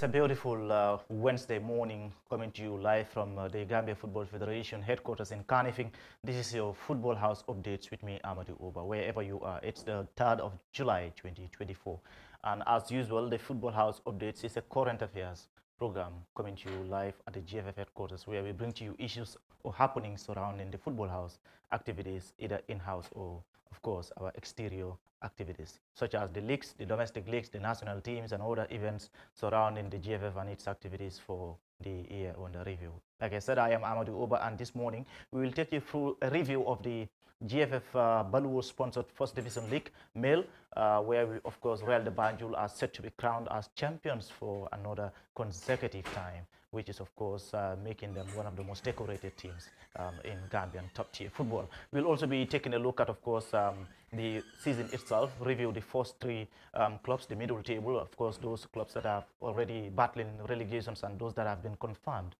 It's a beautiful Wednesday morning coming to you live from the Gambia Football Federation headquarters in Kanifing. This is your Football House updates with me, Amadou Oba, wherever you are. It's the 3rd of July 2024. And as usual, the Football House updates is a current affairs program coming to you live at the GFF headquarters, where we bring to you issues or happenings surrounding the Football House activities, either in-house or, of course, our exterior activities, such as the leagues, the domestic leagues, the national teams, and other events surrounding the GFF and its activities for the year under review. Like I said, I am Amadou Oba, and this morning we will take you through a review of the GFF Baluwo-sponsored First Division League male, where we, of course, Real de Banjul are set to be crowned as champions for another consecutive time, which is, of course, making them one of the most decorated teams in Gambian top-tier football. We'll also be taking a look at, of course, the season itself, review the first three clubs, the middle table, of course, those clubs that are already battling relegations and those that have been confirmed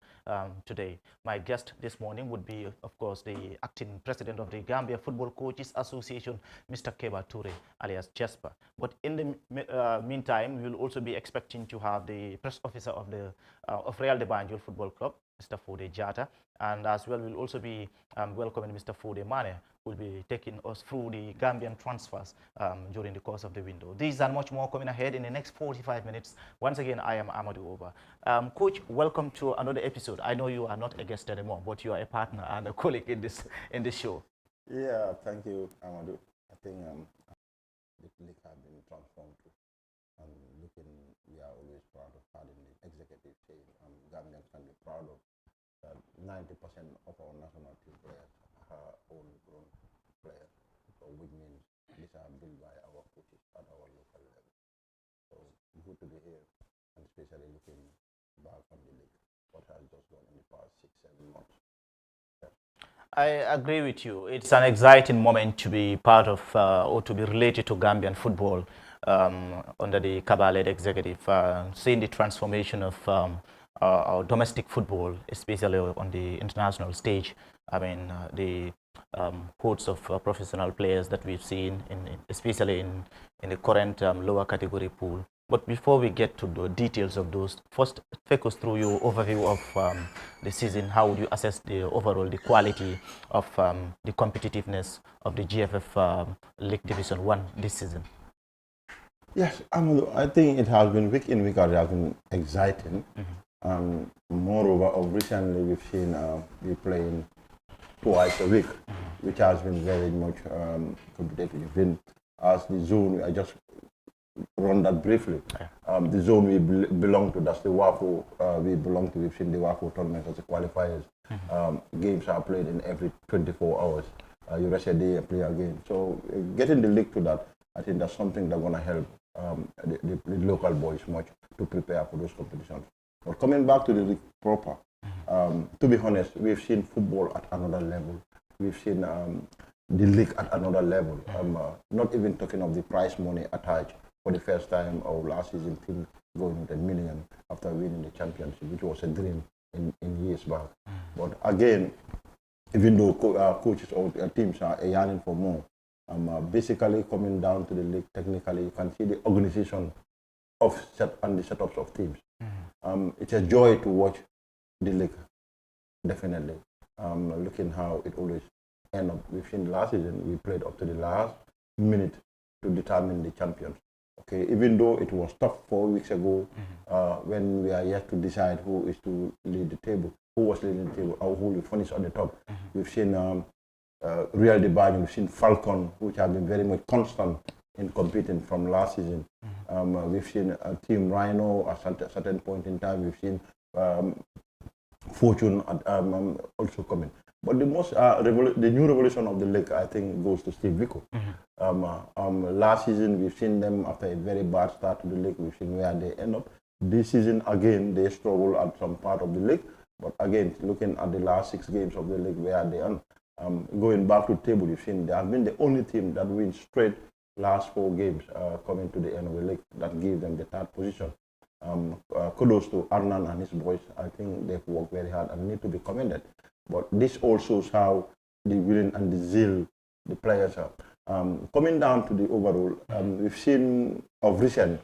today. My guest this morning would be, of course, the acting president of the Gambia Football Coaches Association, Mr. Keba Toure, alias Jasper. But in the meantime, we'll also be expecting to have the press officer of the of Real de Banjul Football Club, Mr. Fode Jata, and as well we'll also be welcoming Mr. Fode Mane, who will be taking us through the Gambian transfers during the course of the window. These and much more coming ahead in the next 45 minutes. Once again, I am Amadou Oba. Coach, welcome to another episode. I know you are not a guest anymore, but you are a partner and a colleague in this show. Yeah, thank you, Amadou. I think the league has been transformed too. We are always proud of having the executive team. Gambians can be proud of that 90% of our national team players are homegrown players, so which means these are built by our coaches at our local level. So good to be here, and especially looking back on the league, what has just gone in the past 6-7 months. I agree with you. It's an exciting moment to be part of or to be related to Gambian football under the Kaba-led executive, seeing the transformation of our domestic football, especially on the international stage. I mean, the hordes of professional players that we've seen, especially in the current lower category pool. But before we get to the details of those, first take us through your overview of the season. How would you assess the overall the quality of the competitiveness of the GFF League Division 1 this season? Yes, I think it has been week in, week out, it has been exciting. Moreover, recently we've seen we playing twice a week, which has been very much competitive. As the zone, I just run that briefly. The zone we belong to, that's the WAFO we belong to. We've seen the WAFO tournament as the qualifiers. Games are played in every 24 hours. You rest a day and play again. So getting the league to that, I think that's something that's going to help the local boys much to prepare for those competitions. But coming back to the league proper, to be honest, we've seen football at another level. We've seen the league at another level. Not even talking of the prize money attached for the first time of last season, team going with $1 million after winning the championship, which was a dream in years back. But again, even though coaches or teams are yearning for more, basically coming down to the league, technically, you can see the organization and the setups of teams. It's a joy to watch the league, definitely. Looking how it always ends up. We've seen last season, we played up to the last minute to determine the champions. Okay, even though it was tough 4 weeks ago, when we are yet to decide who is to lead the table, who was leading the table, or who will finish on the top. We've seen Real de Banjul, we've seen Falcon, which have been very much constant in competing from last season. We've seen Team Rhino at a certain point in time. We've seen Fortune also coming. But the most the new revolution of the league, I think, goes to Steve Vico. Last season, we've seen them after a very bad start to the league. We've seen where they end up. This season, again, they struggle at some part of the league. But again, looking at the last 6 games of the league, where they are, going back to the table, you've seen they have been the only team that wins straight last 4 games coming to the end of the league. That gives them the 3rd position. Kudos to Arnan and his boys. I think they've worked very hard and need to be commended. But this also shows how the willing and the zeal the players are. Coming down to the overall, we've seen of recent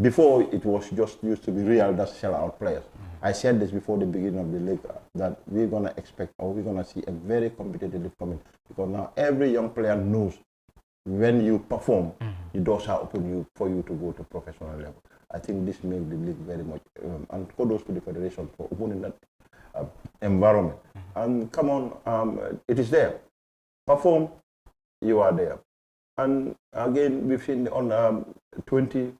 before it was just used to be Real that sell out players. I said this before the beginning of the league that we're gonna expect or we're gonna see a very competitive league coming because now every young player knows when you perform, the doors are open for you to go to professional level. I think this makes the league very much and kudos to the federation for opening that environment. And come on, it is there. Perform, you are there. And again, we've seen on 20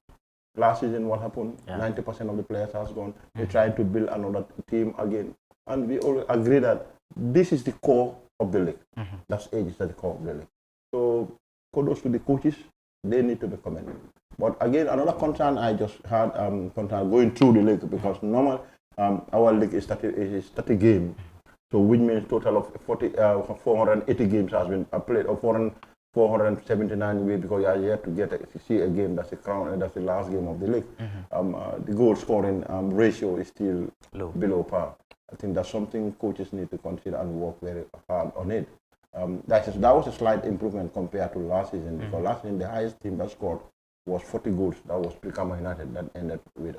last season what happened. 90% of the players has gone. They tried to build another team again, and we all agree that this is the core of the league. That's age is at the core of the league. So kudos to the coaches. They need to be commended. But again, another concern I just had concern going through the league because normal our league is 30 games. So which means total of 480 games has been played, or 479 way because you are yet to see a game that's that's the last game of the league. The goal scoring ratio is still below par. I think that's something coaches need to consider and work very hard on it. That was a slight improvement compared to last season because last season the highest team that scored was 40 goals. That was Brikama United that ended with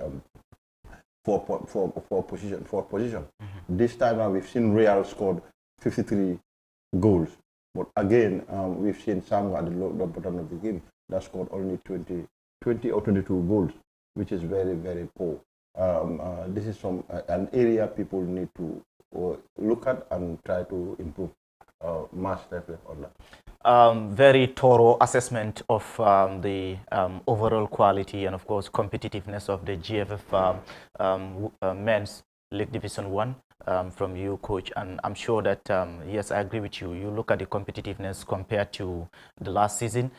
fourth position. This time now we've seen Real scored 53 goals. But again, we've seen Sangwa at the bottom of the game that scored only 20 or 22 goals, which is very, very poor. This is an area people need to look at and try to improve. Much left on that. Very thorough assessment of the overall quality and, of course, competitiveness of the GFF Men's League Division 1 from you, Coach. And I'm sure that, yes, I agree with you. You look at the competitiveness compared to the last season.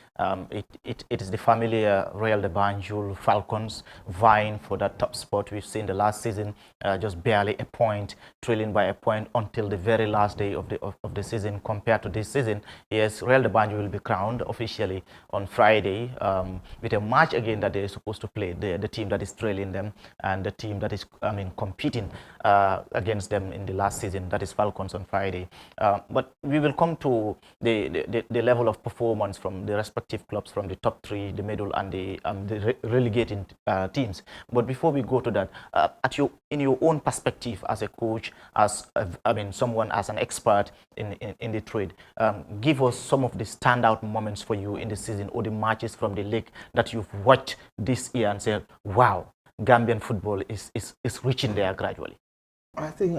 It is the familiar Real de Banjul Falcons vying for that top spot. We've seen the last season just barely a point, trailing by a point until the very last day of the season. Compared to this season, yes, Real de Banjul will be crowned officially on Friday with a match again that they're supposed to play. The team that is trailing them and the team that is, competing against them in the last season, that is Falcons on Friday. But we will come to the level of performance from the respective clubs, from the top three, the middle, and the relegating teams. But before we go to that, in your own perspective as a coach, as someone as an expert in the trade, give us some of the standout moments for you in the season or the matches from the league that you've watched this year and said, wow, Gambian football is reaching there gradually. I think,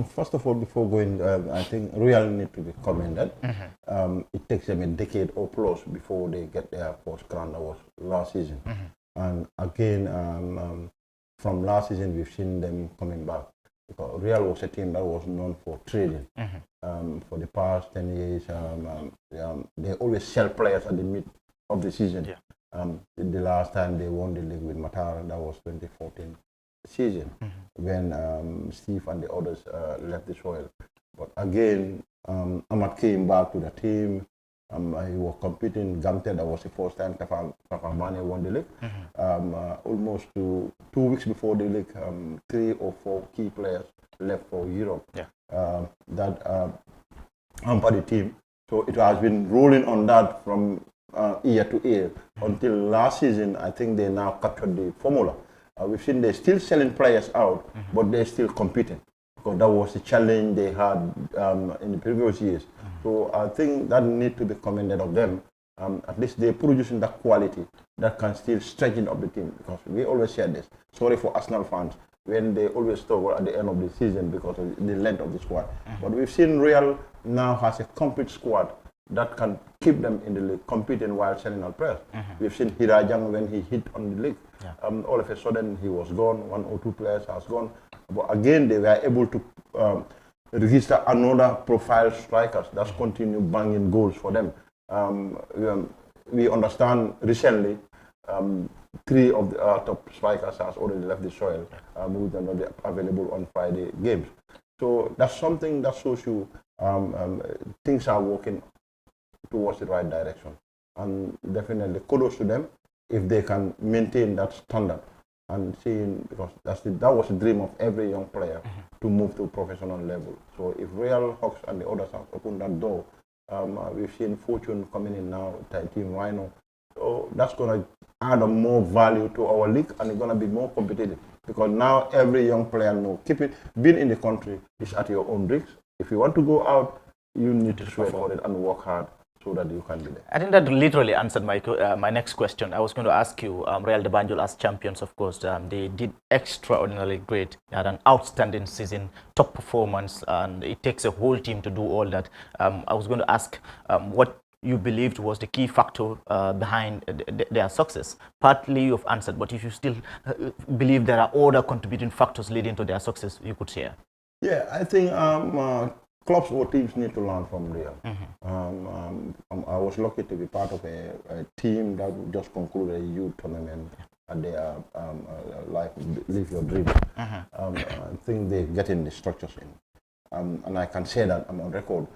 first of all, before going, I think Real need to be commended. It takes them a decade or plus before they get their first crown. That was last season. And again, from last season, we've seen them coming back. Because Real was a team that was known for trading. For the past 10 years, they always sell players at the mid of the season. The last time they won the league with Matara, that was 2014 season when Steve and the others left the soil. But again, Ahmad came back to the team. He was competing. Gamte, that was the first time Kafamane won the league. Almost 2 weeks before the league, 3 or 4 key players left for Europe. That hampered the team. So it has been rolling on that from year to year until last season. I think they now captured the formula. We've seen they're still selling players out, but they're still competing because that was the challenge they had in the previous years. So I think that need to be commended of them. At least they're producing that quality that can still strengthen up the team, because we always share this. Sorry for Arsenal fans when they always struggle at the end of the season because of the length of the squad. But we've seen Real now has a complete squad that can keep them in the league, competing while selling out players. We've seen Hirajang when he hit on the league. All of a sudden he was gone, 1 or 2 players has gone. But again, they were able to register another profile strikers that's continue banging goals for them. We understand recently 3 of the top strikers has already left the soil, who are not available on Friday games. So that's something that shows you things are working towards the right direction. And definitely kudos to them if they can maintain that standard and seeing, because that was the dream of every young player to move to professional level. So if Real, Hawks and the others have opened that door, we've seen Fortune coming in now, Team Rhino. So that's going to add more value to our league, and it's going to be more competitive. Because now every young player knows, being in the country is at your own risk. If you want to go out, you need to sweat for it and work hard so that you can be there. I think that literally answered my next question. I was going to ask you, Real de Banjul as champions, of course, they did extraordinarily great. They had an outstanding season, top performance, and it takes a whole team to do all that. I was going to ask what you believed was the key factor behind their success. Partly you've answered, but if you still believe there are other contributing factors leading to their success, you could share. Yeah, I think clubs or teams need to learn from Real. I was lucky to be part of a team that just concluded a youth tournament at their Live Your Dream. I think they're getting the structures in. And I can say that I'm on record.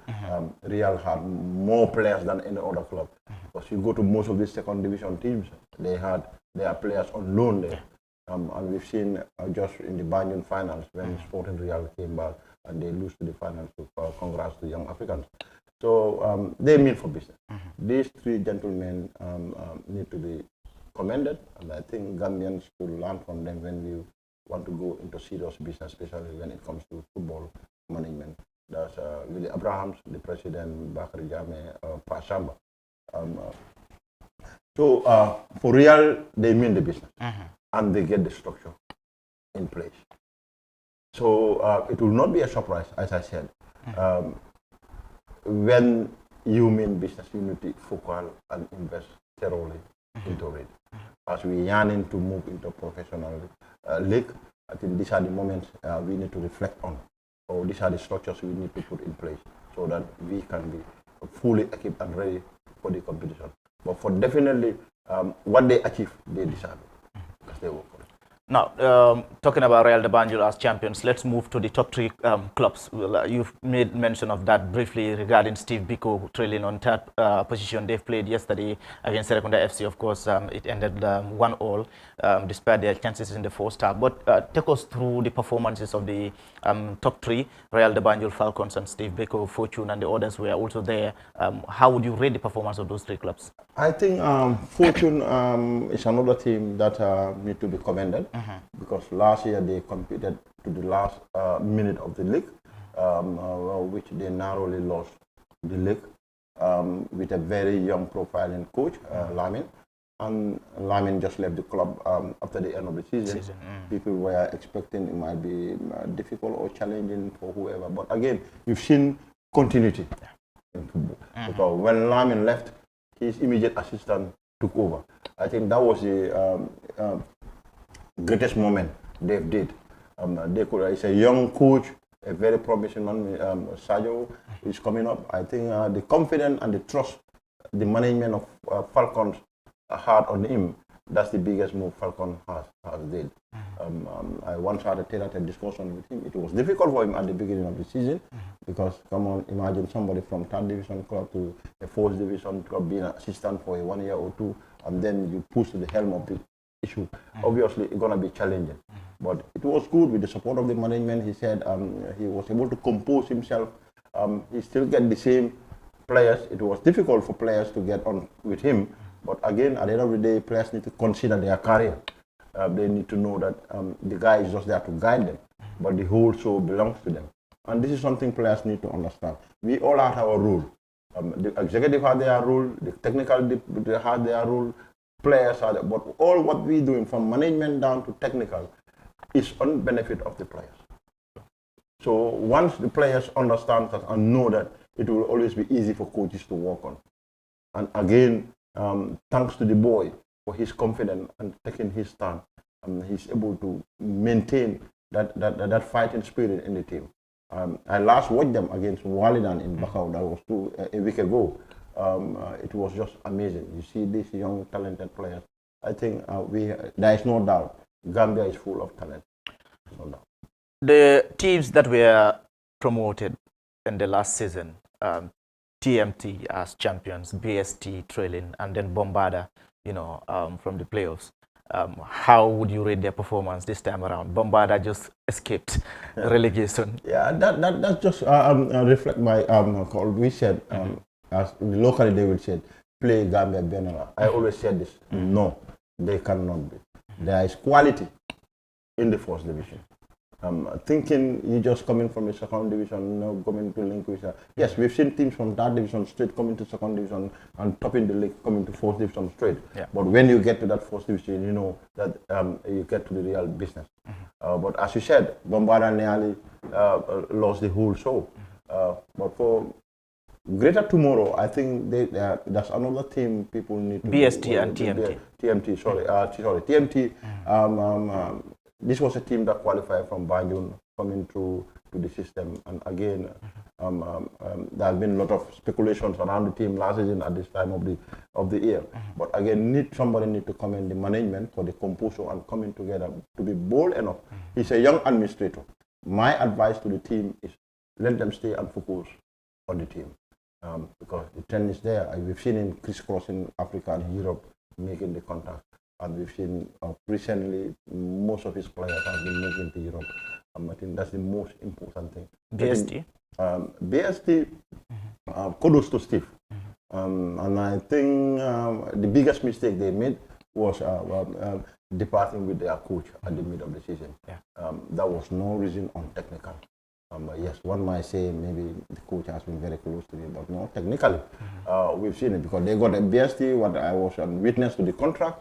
Real had more players than any other club. Because you go to most of these second division teams, they had their players on loan there. And we've seen just in the Banjul finals when Sporting Real came back and they lose to the finals. Congrats to young Africans. So they mean for business. These three gentlemen need to be commended, and I think Gambians should learn from them when we want to go into serious business, especially when it comes to football management. That's Willie Abrahams, the president, Bakary Jammeh, Pashamba. So for Real, they mean the business, and they get the structure in place. So it will not be a surprise, as I said. When you mean business, you need to focus and invest thoroughly into it. As we yearning to move into professional league, I think these are the moments we need to reflect on. So these are the structures we need to put in place so that we can be fully equipped and ready for the competition. But for definitely what they achieve, they deserve it because they work for it. Now, talking about Real de Banjul as champions, let's move to the top three clubs. Well, you've made mention of that briefly regarding Steve Biko trailing on third position. They've played yesterday against Serekunda FC. Of course, it ended 1-1 despite their chances in the first half. But take us through the performances of the top three, Real de Banjul, Falcons, and Steve Biko, Fortune, and the others were also there. How would you rate the performance of those three clubs? I think Fortune is another team that need to be commended. Because last year they competed to the last minute of the league, which they narrowly lost the league with a very young profiling coach, Lamin. And Lamin just left the club after the end of the season. People were expecting it might be difficult or challenging for whoever. But again, you've seen continuity in football. Because when Lamin left, his immediate assistant took over. I think that was the greatest moment they've did. It's a young coach, a very promising man. Sadio is coming up. I think the confidence and the trust the management of Falcons had on him, that's the biggest move Falcon has did. I once had a tete-a-tete discussion with him. It was difficult for him at the beginning of the season because, come on, imagine somebody from third division club to a fourth division club being an assistant for 1 year or two, and then you push to the helm of the issue. Obviously, it's going to be challenging. But it was good with the support of the management. He said he was able to compose himself. He still get the same players. It was difficult for players to get on with him. But again, at the end of the day, players need to consider their career. They need to know that the guy is just there to guide them, but the whole show belongs to them. And this is something players need to understand. We all have our role. The executive have their role, the technical they have their role, players are there. But all what we doing from management down to technical is on benefit of the players. So once the players understand that and know that, it will always be easy for coaches to work on. And again, thanks to the boy for his confidence and taking his stand, he's able to maintain that fighting spirit in the team. I last watched them against Walidan in Bakau. That was a week ago. It was just amazing. You see these young talented players. I think there is no doubt Gambia is full of talent. No doubt. The teams that were promoted in the last season, TMT as champions, BST trailing, and then Bombarda, from the playoffs. How would you rate their performance this time around? Bombarda just escaped relegation. Yeah, that just reflect my call. We said, as locally they will say, play Gambia Benala. I always said this. No, they cannot be. There is quality in the first division. Thinking you just coming from the second division, coming to link with. Yes, we've seen teams from that division straight coming to second division and topping the league coming to fourth division straight. Yeah. But when you get to that fourth division, you know that you get to the real business. But as you said, Bombada nearly lost the whole show. But for Greater Tomorrow, I think that's another team people need to. BST and TMT. TMT, sorry, TMT. This was a team that qualified from Banjul coming through to the system, and again, there have been a lot of speculations around the team last season at this time of the year. But again, somebody need to come in the management for the composure and coming together to be bold enough. He's a young administrator. My advice to the team is let them stay and focus on the team, because the trend is there. We've seen him crisscrossing Africa and Europe, making the contact. And we've seen recently most of his players have been making to Europe. I think that's the most important thing. BST? BST, kudos to Steve. And I think the biggest mistake they made was departing with their coach at the mid of the season. Yeah. That was no reason on technical. Yes, one might say maybe the coach has been very close to him, but no, technically, we've seen it because they got a BST. What I was a witness to the contract.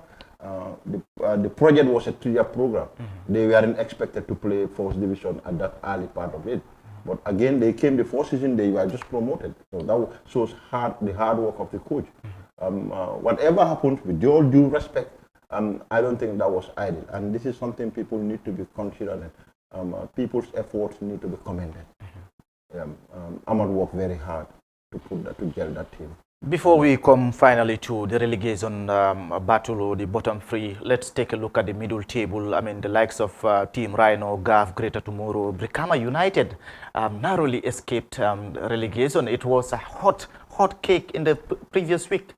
The project was a 3-year program. They weren't expected to play first division at that early part of it. But again, they came the first season, they were just promoted. So that shows the hard work of the coach. Whatever happens, with all due respect, I don't think that was idle. And this is something people need to be considered. People's efforts need to be commended. Ahmad worked very hard to get that team. Before we come finally to the relegation battle or the bottom three, let's take a look at the middle table. I mean, the likes of Team Rhino, GAF, Greater Tomorrow, Brikama United narrowly escaped relegation. It was a hot cake in the previous week.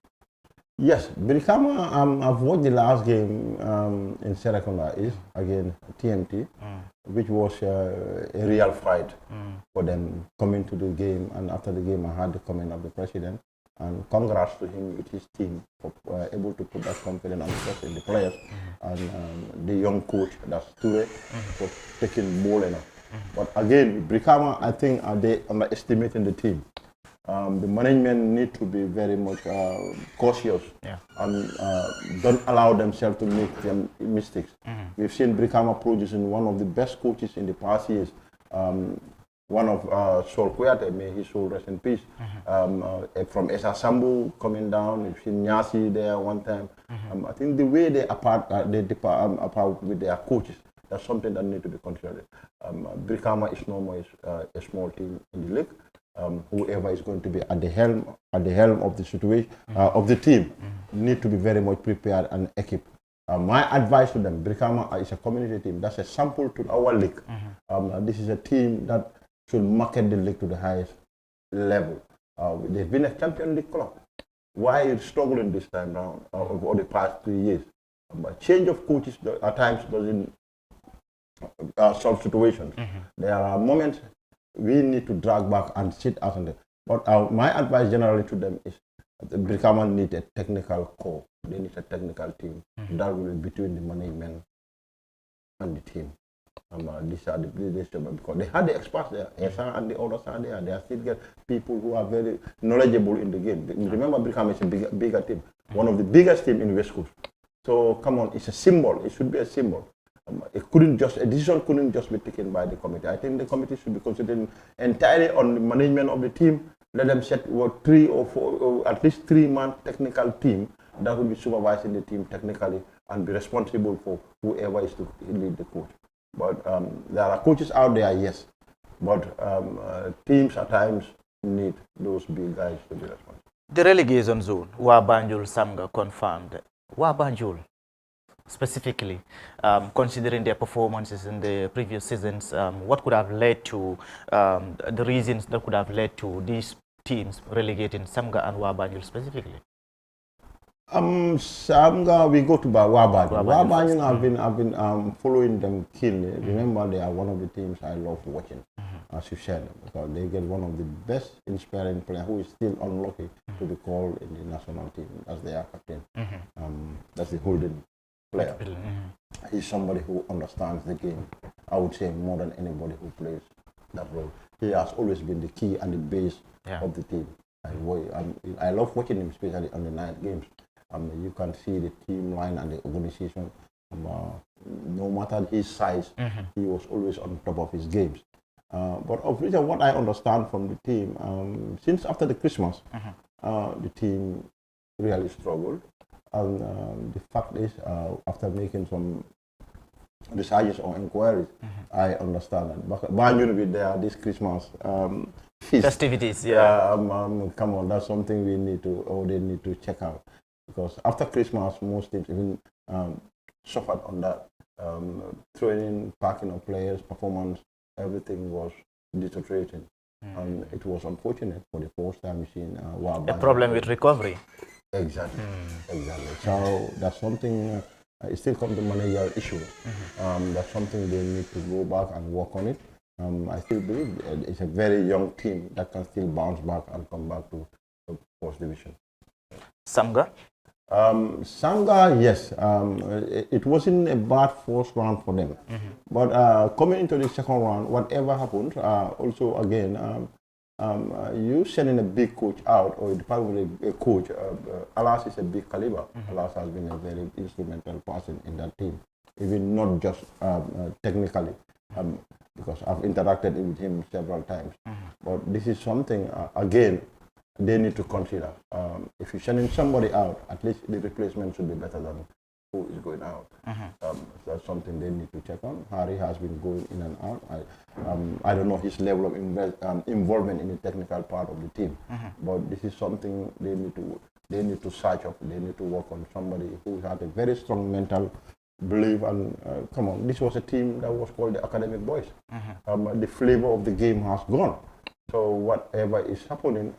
Yes, Brikama, I've watched the last game in Serekunda East against TMT, which was a real fight for them coming to the game. And after the game, I heard the comment of the president. And congrats to him with his team for able to put that confidence and trust in the players and the young coach, that's Ture, for taking bold enough. But again, Brikama, I think they underestimating the team. The management need to be very much cautious and don't allow themselves to make them mistakes. We've seen Brikama producing one of the best coaches in the past years. One of Sol Kuyate, may his soul rest in peace, from Esa Sambu coming down. We've seen Nyasi there one time. I think the way they apart with their coaches, that's something that needs to be considered. Brikama is no more a small team in the league. Whoever is going to be at the helm of the situation of the team need to be very much prepared and equipped. My advice to them: Brikama is a community team. That's a sample to our league. This is a team that should market the league to the highest level. They've been a champion league club. Why are you struggling this time round over the past 3 years? Change of coaches at times doesn't solve situations. There are moments we need to drag back and sit out on it. But my advice generally to them is Brikama need a technical core. They need a technical team. That will be between the management and the team. These are the because they had the experts there, Esa and the others are there. They are still get people who are very knowledgeable in the game. Remember, Brikama is a bigger team, one of the biggest teams in West Coast. So come on, it's a symbol. It should be a symbol. A decision couldn't just be taken by the committee. I think the committee should be concentrating entirely on the management of the team. Let them set 3 or 4, or at least 3-man technical team that will be supervising the team technically and be responsible for whoever is to lead the coach. But there are coaches out there, yes, but teams at times need those big guys to be responsible. The relegation zone, Wabanjul Samga confirmed. Wabanjul, specifically, considering their performances in the previous seasons, what could have led to the reasons that could have led to these teams relegating Samga and Wabanjul specifically? Samga, we go to Wabanjul. Wabanjul, I've been following them keenly. Remember, they are one of the teams I love watching, as you said, because they get one of the best inspiring players who is still unlucky to be called in the national team as their captain. That's the Holden player. He's somebody who understands the game, I would say, more than anybody who plays that role. He has always been the key and the base of the team. I love watching him, especially on the night games. You can see the team line and the organization. No matter his size, he was always on top of his games. But of what I understand from the team, since after the Christmas, the team really struggled. And the fact is, after making some researches or inquiries, I understand that. But Banjul will be there this Christmas feast. Festivities, come on, that's something we need to, or they need to check out. Because after Christmas, most teams even suffered on that. Training, parking of players, performance, everything was deteriorating. And it was unfortunate for the first time we've seen a problem with recovery. Exactly. So that's something, it still comes to managerial issue. That's something they need to go back and work on it. I still believe it's a very young team that can still bounce back and come back to the first division. Sanga? Sanga, yes. It wasn't a bad first round for them. But coming into the second round, whatever happened, also again, you sending a big coach out, or department with a coach, Alas is a big caliber. Alas has been a very instrumental person in that team, even not just technically, because I've interacted with him several times. But this is something, again, they need to consider. If you're sending somebody out, at least the replacement should be better than who is going out. That's something they need to check on. Harry has been going in and out. I don't know his level of involvement in the technical part of the team, but this is something they need to search up. They need to work on somebody who had a very strong mental belief. And come on, this was a team that was called the Academic Boys. The flavor of the game has gone. So whatever is happening,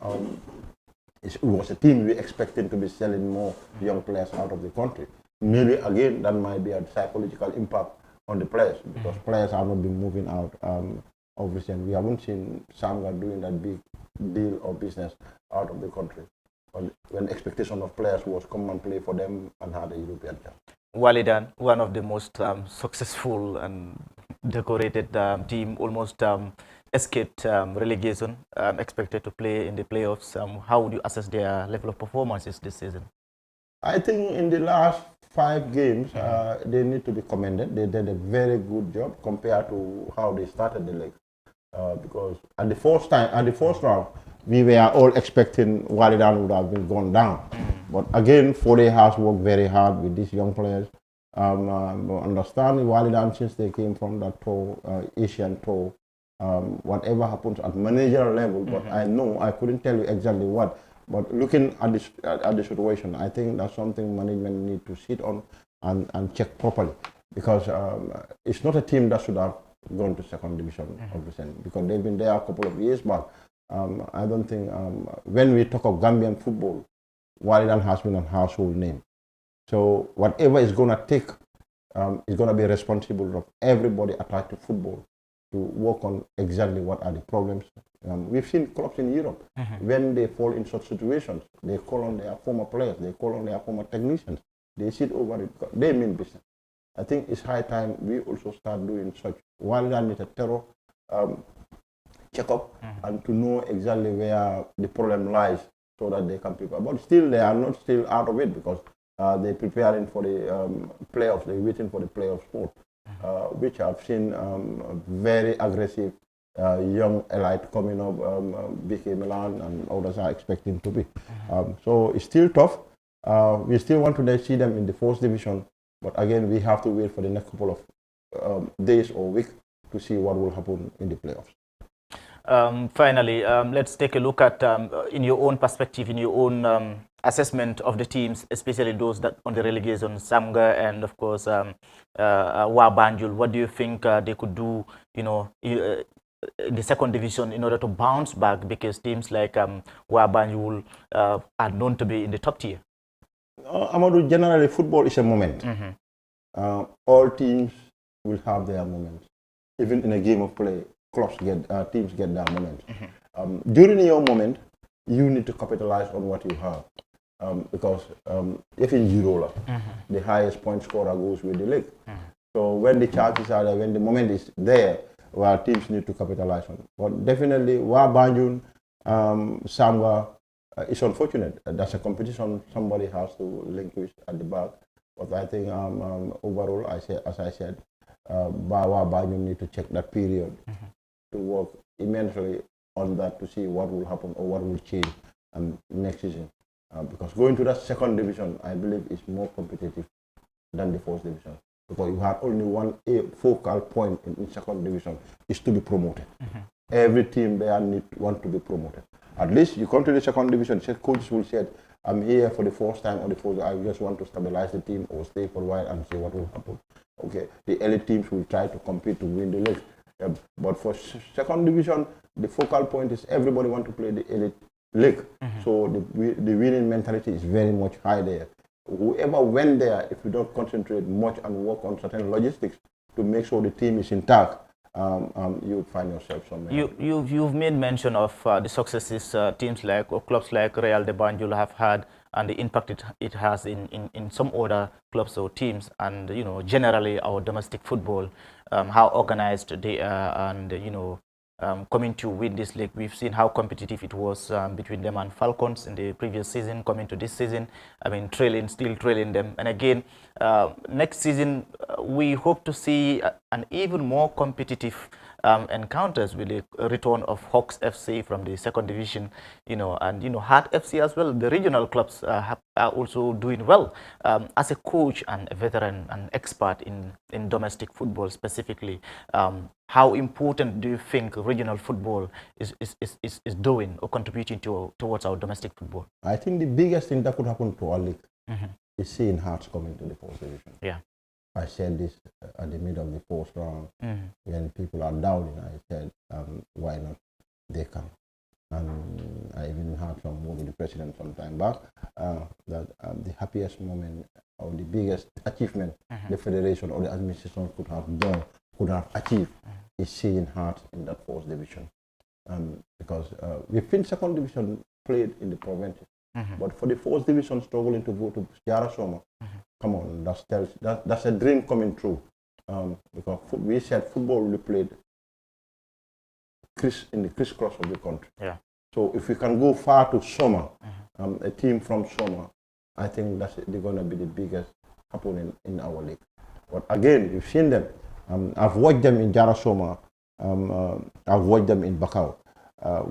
it was a team we expected to be selling more young players out of the country. Maybe again that might be a psychological impact on the players, because players have not been moving out. Obviously, and we haven't seen Sanga doing that big deal or business out of the country. When the expectation of players was come and play for them and had a European chance. Walidan, one of the most successful and decorated team, almost escaped relegation, expected to play in the playoffs. How would you assess their level of performances this season? I think in the last 5 games, they need to be commended. They did a very good job compared to how they started the league. Because at the first round, we were all expecting Walidan would have been gone down. But again, Fode has worked very hard with these young players. Understanding Walidan, since they came from that tour, Asian tour, whatever happens at managerial level, but I know I couldn't tell you exactly what. But looking at the situation, I think that's something management need to sit on and check properly, because it's not a team that should have gone to second division, obviously, because they've been there a couple of years back. I don't think when we talk of Gambian football, Walidan has been a household name. So whatever is going to take is going to be responsible of everybody attached to football to work on exactly what are the problems. We've seen clubs in Europe, when they fall in such situations, they call on their former players, they call on their former technicians, they sit over it, they mean business. I think it's high time we also start doing such. Walidan needs a thorough check-up and to know exactly where the problem lies, so that they can prepare. But still, they are not still out of it, because they're preparing for the playoffs, they're waiting for the playoff sport. Which I've seen very aggressive young elite coming up, BK Milan and others are expecting to be. So it's still tough. We still want to see them in the first division, but again, we have to wait for the next couple of days or weeks to see what will happen in the playoffs. Finally, let's take a look at, in your own perspective, in your own assessment of the teams, especially those that on the relegation, Sanga and of course Wa Banjul. What do you think they could do, in the second division in order to bounce back, because teams like Wa Banjul are known to be in the top tier? Amadou, generally football is a moment. All teams will have their moments. Even in a game of play, teams get their moments. During your moment, you need to capitalize on what you have. because if in Girola, the highest point scorer goes with the league. So when the chances are there, when the moment is there, well, teams need to capitalize on it. But definitely, Banjul, Samba, it's unfortunate. That's a competition somebody has to link with at the back. But I think overall, as I said, Banjul need to check that period to work immensely on that to see what will happen or what will change next season. Because going to that second division, I believe, is more competitive than the first division. Because you have only one focal point in second division is to be promoted. Every team there want to be promoted. At least you come to the second division, coaches will say, I'm here for the first time or the first, I just want to stabilize the team or stay for a while and see what will happen. Okay, the elite teams will try to compete to win the league. But for second division, the focal point is everybody want to play the elite league. So the winning mentality is very much high there. Whoever went there, if you don't concentrate much and work on certain logistics to make sure the team is intact, you would find yourself somewhere. You've made mention of the successes teams like or clubs like Real de Banjul have had and the impact it has in some other clubs or teams, and generally our domestic football, how organized they are, and coming to win this league. We've seen how competitive it was between them and Falcons in the previous season. Coming to this season, still trailing them. And again, next season, we hope to see an even more competitive encounters with the return of Hawks FC from the second division, and Heart FC as well. The regional clubs are also doing well. As a coach and a veteran and expert in domestic football specifically, how important do you think regional football is doing or contributing towards our domestic football? I think the biggest thing that could happen to our league is seeing Hearts coming to the first division. Yeah. I said this at the middle of the first round when people are doubting. I said, why not? They come. And I even had some word with the president some time back that the happiest moment or the biggest achievement the federation or the administration could have achieved is seeing Hearts in that first division. Because we've been second division played in the provinces. But for the first division struggling to go to Jara Soma, come on, that's a dream coming true. Because we said football will be played in the crisscross of the country. Yeah. So if we can go far to Soma, a team from Soma, I think they're going to be the biggest opponent in our league. But again, you've seen them. I've watched them in Jara Soma. I've watched them in Bakau.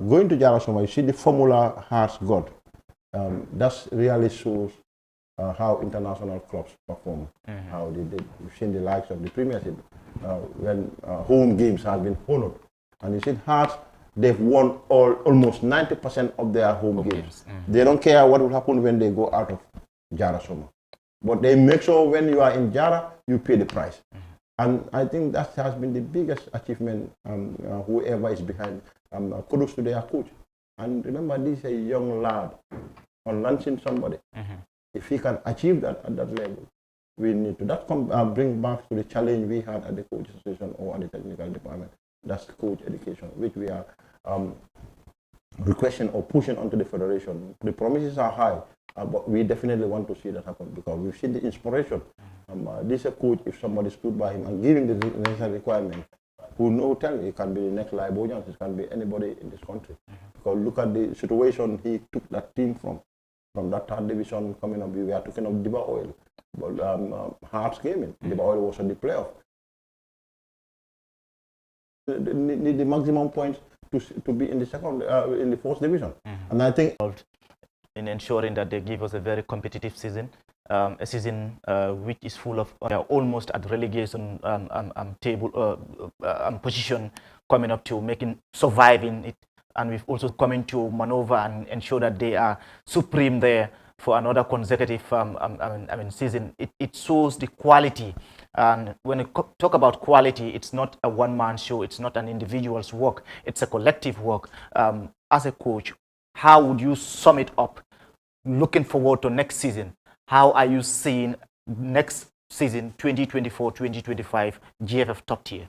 Going to Jara Soma, you see the formula Hearts got. That really shows how international clubs perform, how they did. You've seen the likes of the Premiership when home games have been honored. And you see Hearts, they've won almost 90% of their home games. They don't care what will happen when they go out of Jara Soma. But they make sure when you are in Jara, you pay the price. And I think that has been the biggest achievement, whoever is behind. Kudos to their coach. And remember, this is a young lad on launching somebody. If he can achieve that at that level, we need to. That bring back to the challenge we had at the coach association or at the technical department. That's coach education, which we are requesting or pushing onto the federation. The promises are high, but we definitely want to see that happen because we've seen the inspiration. This is a coach, if somebody stood by him and gave him the necessary requirement, who know tell it can be the next Libo Jones, it can be anybody in this country. Because look at the situation he took that team from that third division coming up. We were talking of Diba Oil, but Hearts came in. Diba Oil was on the playoff. Need the maximum points to be in the second, in the fourth division, and I think in ensuring that they give us a very competitive season, a season which is full of almost at relegation table position, coming up to surviving it, and we've also coming to maneuver and ensure that they are supreme there for another consecutive season. It shows the quality. And when you talk about quality, it's not a one-man show. It's not an individual's work. It's a collective work. As a coach, how would you sum it up? Looking forward to next season, how are you seeing next season, 2024-2025, GFF top tier?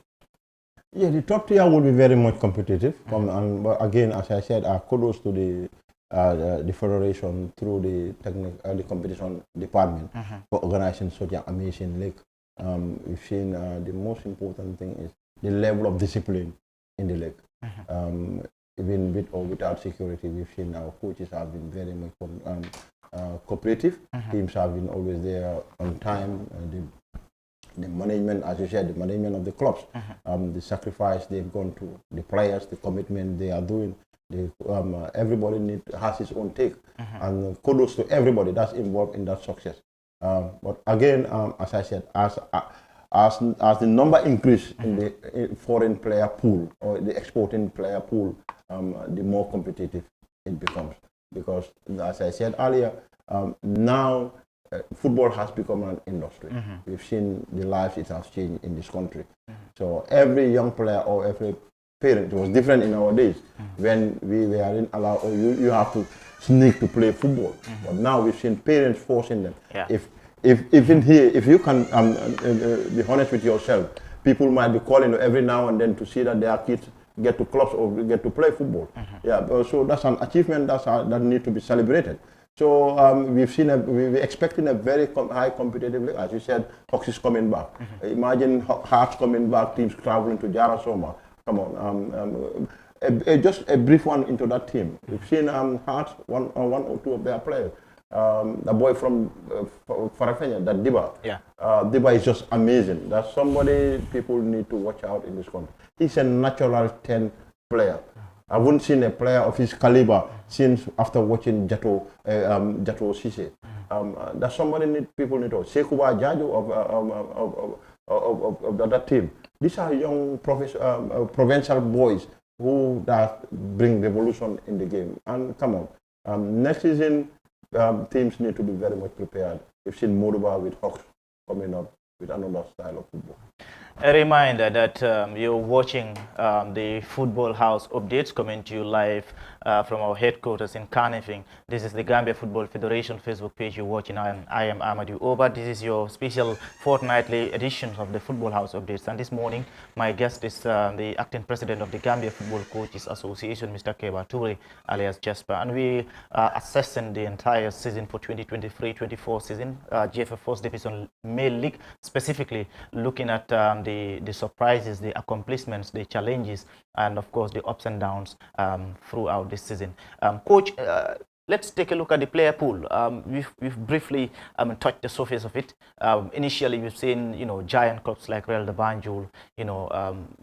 Yeah, the top tier will be very much competitive. But again, as I said, kudos to the federation through the competition department for organizing such an amazing league. We've seen the most important thing is the level of discipline in the league. Even with or without security, we've seen our coaches have been very much cooperative. Teams have been always there on time. The management, as you said, the management of the clubs, the sacrifice they've gone to, the players, the commitment they are doing. Everybody has his own take, and kudos to everybody that's involved in that success. But again, as I said, as the number increase in the foreign player pool or the exporting player pool, the more competitive it becomes. Because, as I said earlier, now football has become an industry. We've seen the lives it has changed in this country. So every young player or every parent, it was different in our days when we weren't allowed, or you have to sneak to play football. But now we've seen parents forcing them. If in here, if you can be honest with yourself, people might be calling you every now and then to see that their kids get to clubs or get to play football. So that's an achievement that needs to be celebrated. So we've seen we're expecting a very high competitive league. As you said, Hawks is coming back. Imagine Hearts coming back, teams traveling to Jarasoma. Come on, just a brief one into that team. We've seen Hearts, one or two of their players. The boy from Farafenya, that Diba. Diba is just amazing. That's somebody people need to watch out in this country. He's a natural 10 player. I wouldn't seen a player of his caliber since after watching Jato Cisse. That's somebody people need to. Sekuba Jaju of that team. These are young provincial boys who that bring revolution in the game. And come on, next season teams need to be very much prepared. We've seen Moruba with Hawks coming up with another style of football. A reminder that you're watching the Football House updates coming to you live from our headquarters in Kanifing. This is the Gambia Football Federation Facebook page you're watching. I am Amadou Oba. This is your special fortnightly edition of the Football House updates. And this morning, my guest is the acting president of the Gambia Football Coaches Association, Mr. Keba Toure, alias Jasper. And we are assessing the entire season for 2023-24 season, GFF First Division Male League, specifically looking at the surprises, the accomplishments, the challenges, and of course the ups and downs throughout this season. Coach, let's take a look at the player pool. We've briefly touched the surface of it. Initially, we've seen giant clubs like Real de Banjul,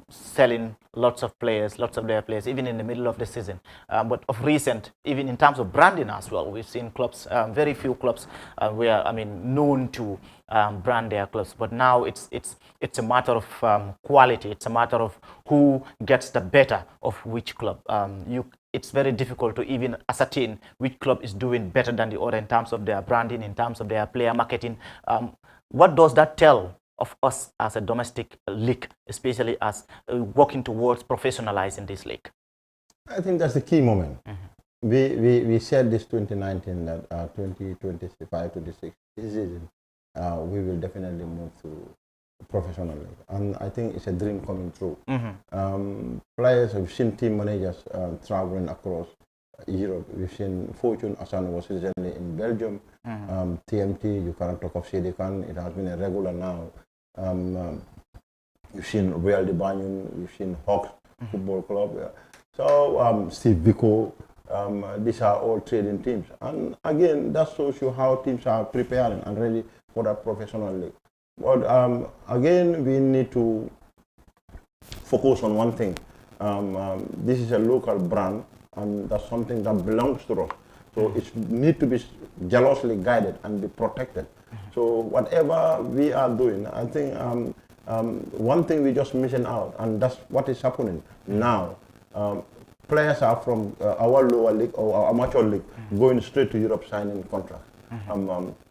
selling lots of their players, even in the middle of the season. But of recent, even in terms of branding as well, we've seen clubs, very few clubs where known to brand their clubs. But now it's a matter of quality. It's a matter of who gets the better of which club. It's very difficult to even ascertain which club is doing better than the other in terms of their branding, in terms of their player marketing. What does that tell of us as a domestic league, especially as working towards professionalizing this league? I think that's the key moment. We said this 2019 that 2025-26 this season we will definitely move to professional league, and I think it's a dream coming true. Players, we've seen team managers traveling across Europe. We've seen Fortune Asano was recently in Belgium. TMT, you cannot talk of Sidikan, it has been a regular now. We've seen Real de Banjul, we've seen Hawks Football Club. So Steve Biko, these are all trading teams. And again, that shows you how teams are preparing and ready for that professional league. But again, we need to focus on one thing. This is a local brand, and that's something that belongs to us. So it needs to be jealously guided and be protected. So whatever we are doing, I think one thing we're just missing out, and that's what is happening now. Players are from our lower league or our amateur league going straight to Europe signing contracts.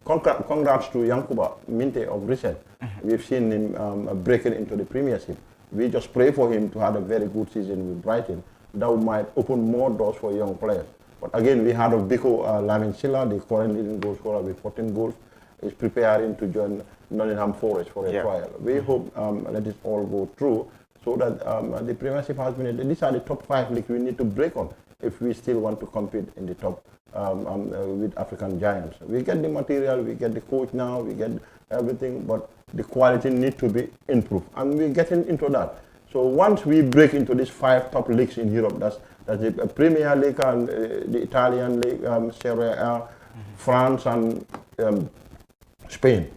Congrats to Yankuba Minte of recent. We've seen him breaking into the Premiership. We just pray for him to have a very good season with Brighton. That might open more doors for young players. But again, we had of Biko Lamin Silla, the current leading goal scorer with 14 goals, is preparing to join Nottingham Forest for a trial. We hope let it all go through so that the Premiership has been, these are the top 5 leagues we need to break on if we still want to compete in the top with African giants. We get the material, we get the coach now, we get everything, but the quality need to be improved, and we're getting into that. So once we break into these 5 top leagues in Europe, that's the Premier League and the Italian League, Serie A, France and Spain,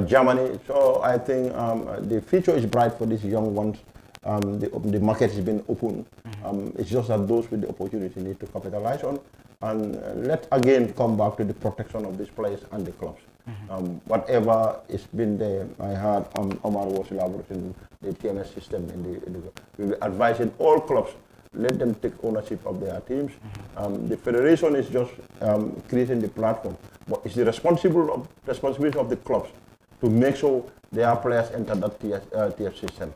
Germany. So I think the future is bright for these young ones. The market has been open. It's just that those with the opportunity need to capitalize on, and let's again come back to the protection of these players and the clubs. Whatever has been there, I heard Omar was elaborating the TMS system we were advising all clubs, let them take ownership of their teams. The federation is just creating the platform, but it's the responsibility of the clubs to make sure their players enter that TF system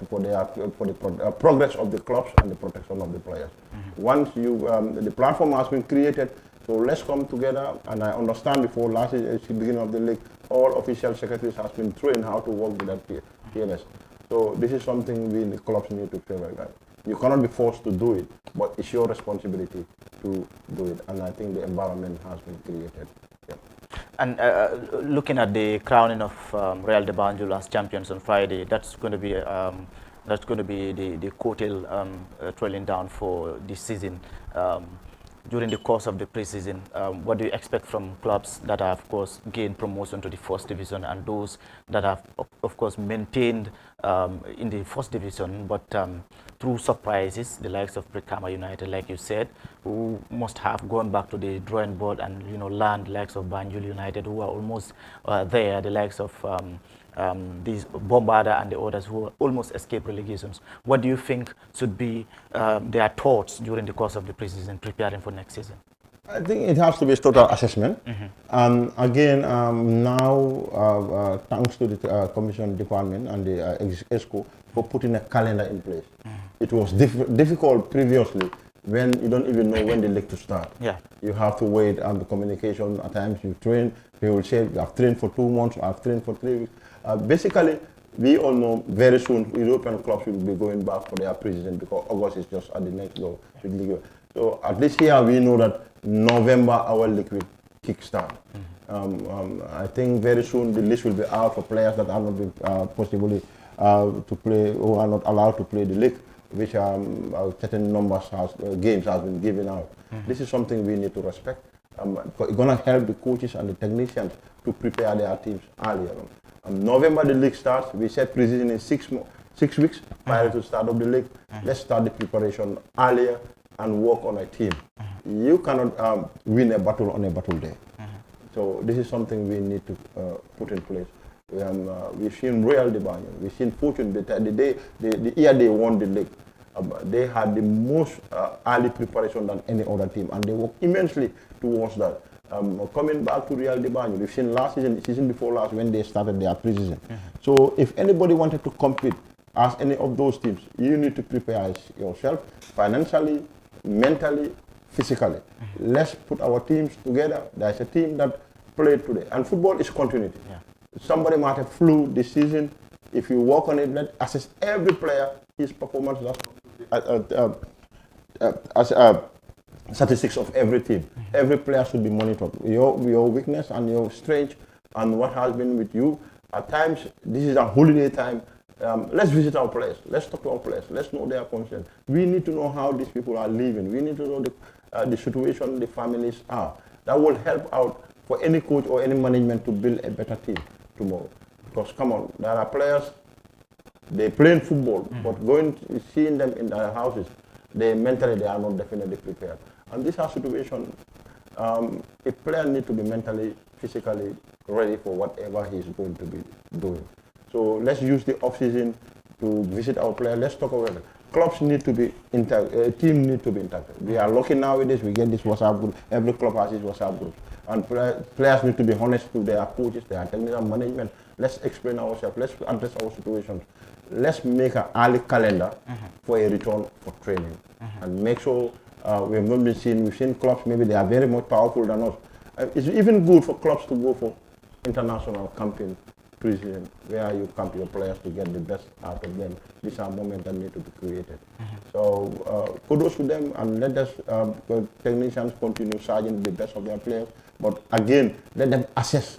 for the progress of the clubs and the protection of the players. Once the platform has been created, so let's come together, and I understand before last year, the beginning of the league, all official secretaries has been trained how to work with that TMS. So this is something we in the clubs need to favor that. You cannot be forced to do it, but it's your responsibility to do it, and I think the environment has been created. Yeah. And looking at the crowning of Real de Banjul as champions on Friday, that's going to be the coattail trailing down for this season. During the course of the preseason, what do you expect from clubs that have, of course, gained promotion to the first division and those that have, of course, maintained in the first division, but through surprises, the likes of Brikama United, like you said, who must have gone back to the drawing board and, learned the likes of Banjul United, who are almost there, the likes of these Bombarda and the others who almost escaped relegations. What do you think should be their thoughts during the course of the preseason, preparing for next season? I think it has to be a total assessment. Again, now, thanks to the Commission Department and the ESCO for putting a calendar in place. It was difficult previously when you don't even know when the league to start. You have to wait on the communication. At times you train, they will say, you have trained for 2 months, I have trained for 3 weeks. Basically, we all know very soon European clubs will be going back for their preseason because August is just at the next door. So at least here we know that November our league will kickstart. I think very soon the list will be out for players that are not been possibly to play or are not allowed to play the league, which certain numbers games has been given out. This is something we need to respect. It's going to help the coaches and the technicians to prepare their teams earlier on. November the league starts. We said preseason in 6 weeks prior to start of the league. Let's start the preparation earlier and work on a team. You cannot win a battle on a battle day. So this is something we need to put in place. We've seen Real de Banjul, we've seen Fortune, the year they won the league, they had the most early preparation than any other team, and they worked immensely towards that. Coming back to Real de Banjul, we've seen last season before last, when they started their preseason. So if anybody wanted to compete as any of those teams, you need to prepare yourself financially, mentally, physically. Let's put our teams together. There's a team that played today, and football is continuity. Somebody might have flew this season. If you work on it, let's assess every player, his performance as statistics of every team. Every player should be monitored. Your weakness and your strength and what has been with you. At times, this is a holiday time. Let's visit our players. Let's talk to our players. Let's know their concerns. We need to know how these people are living. We need to know the situation the families are. That will help out for any coach or any management to build a better team tomorrow. Because come on, there are players, they play in football, but seeing them in their houses, mentally they are not definitely prepared. And this are situations, a player needs to be mentally, physically ready for whatever he's going to be doing. So let's use the off-season to visit our players. Let's talk about it. Clubs need to be intact, team need to be intact. We are lucky nowadays, we get this WhatsApp group, every club has this WhatsApp group. And players need to be honest to their coaches, their technical management. Let's explain ourselves, let's address our situations. Let's make an early calendar for a return for training. And make sure we have not been seen, we've seen clubs, maybe they are very much powerful than us. It's even good for clubs to go for international campaign preseason, where you come to your players to get the best out of them. These are moments that need to be created. So kudos to them, and let us technicians continue charging the best of their players. But again, let them assess